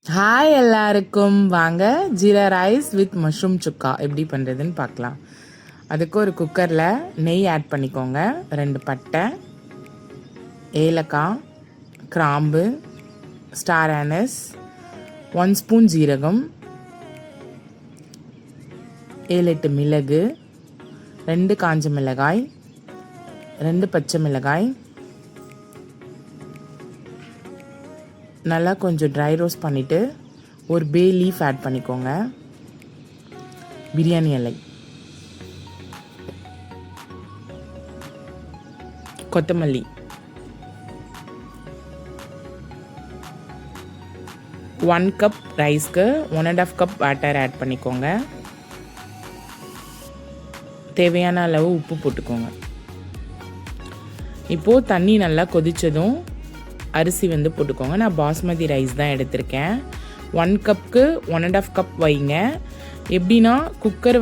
Hi எல்லாருக்கும், வாங்க jeera rice with mushroom சுக்கா எப்படி பண்ணுறதுன்னு பார்க்கலாம். அதுக்கு ஒரு குக்கரில் நெய் ஆட் பண்ணிக்கோங்க. 2 பட்டை, ஏலக்காய், கிராம்பு, ஸ்டார் ஆனஸ், 1 ஸ்பூன் ஜீரகம், 7-8 மிளகு, 2 காஞ்ச மிளகாய், 2 பச்சை மிளகாய், நல்லா கொஞ்சம் ட்ரை ரோஸ்ட் பண்ணிவிட்டு ஒரு பே லீஃப் ஆட் பண்ணிக்கோங்க. பிரியாணி இலை, கொத்தமல்லி, 1 கப் ரைஸ்க்கு 1.5 கப் வாட்டர் ஆட் பண்ணிக்கோங்க. தேவையான அளவு உப்பு போட்டுக்கோங்க. இப்போது தண்ணி நல்லா கொதித்ததும் அரிசி போட்டுக்கோங்க. நான் பாஸ்மதி ரைஸ் தான் எடுத்திருக்கேன். 1 கப்புக்கு 1.5 கப் வைங்க. எப்படின்னா குக்கர்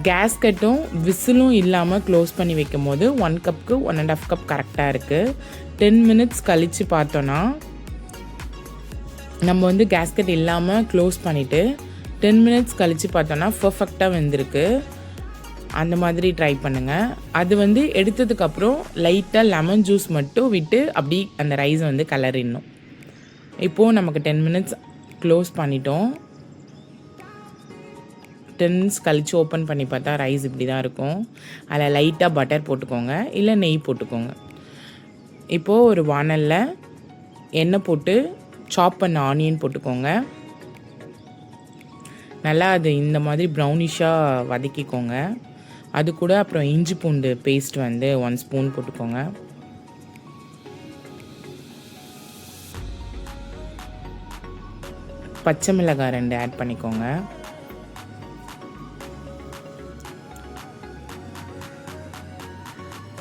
கேஸ்கட்டும் விசிலும் இல்லாமல் க்ளோஸ் பண்ணி வைக்கும் போது 1 கப்புக்கு 1.5 கப் கரெக்டாக இருக்குது. 10 மினிட்ஸ் கழித்து பார்த்தோன்னா நம்ம கேஸ்கட் இல்லாமல் க்ளோஸ் பண்ணிவிட்டு 10 மினிட்ஸ் கழித்து பார்த்தோன்னா பர்ஃபெக்டாக வெந்திருக்கு. அந்த மாதிரி ட்ரை பண்ணுங்கள். அது எடுத்ததுக்கப்புறம் லைட்டாக லெமன் ஜூஸ் மட்டும் விட்டு அப்படி அந்த ரைஸ் கலரிடணும். இப்போது நமக்கு 10 மினிட்ஸ் க்ளோஸ் பண்ணிட்டோம். 10 மினிட்ஸ் கழித்து ஓப்பன் பண்ணி பார்த்தா ரைஸ் இப்படி தான் இருக்கும். அதில் லைட்டாக பட்டர் போட்டுக்கோங்க, இல்லை நெய் போட்டுக்கோங்க. இப்போது ஒரு வானலில் எண்ணெய் போட்டு சாப் பண்ண ஆனியன் போட்டுக்கோங்க. நல்லா அது இந்த மாதிரி ப்ரௌனிஷாக வதக்கிக்கோங்க. அது கூட அப்புறம் இஞ்சி பூண்டு பேஸ்ட் 1 ஸ்பூன் போட்டுக்கோங்க. பச்சை மிளகாய் 2 ஆட் பண்ணிக்கோங்க.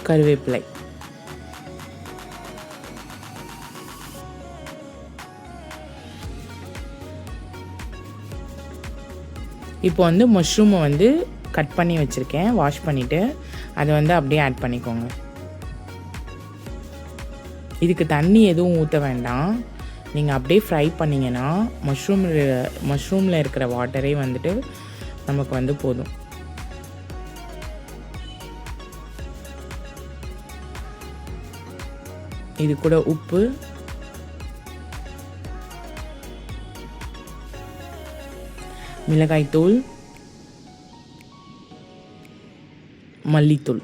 கருவேப்பிலை, இப்போ மஷ்ரூமை கட் பண்ணி வச்சுருக்கேன், வாஷ் பண்ணிவிட்டு அதை அப்படியே ஆட் பண்ணிக்கோங்க. இதுக்கு தண்ணி எதுவும் ஊற்ற வேண்டாம். நீங்கள் அப்படியே ஃப்ரை பண்ணிங்கன்னா மஷ்ரூமில் இருக்கிற வாட்டரே நமக்கு போதும். இது கூட உப்பு, மிளகாய்த்தூள், மல்லித்தூள்,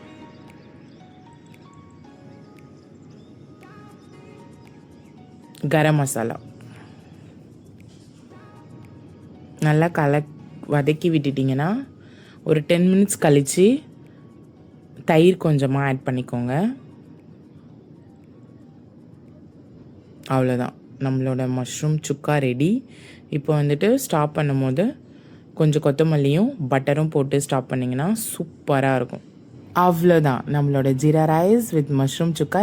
கரம் மசாலா நல்லா வதக்கி விட்டுட்டிங்கன்னா ஒரு 10 மினிட்ஸ் கழித்து தயிர் கொஞ்சமாக ஆட் பண்ணிக்கோங்க. அவ்வளோதான், நம்மளோட மஷ்ரூம் சுக்கா ரெடி. இப்போ ஸ்டாப் பண்ணும்போது கொஞ்சம் கொத்தமல்லியும் பட்டரும் போட்டு ஸ்டாப் பண்ணிங்கன்னா சூப்பராக இருக்கும். அவ்வளோதான், நம்மளோட jeera rice with mushroom sukka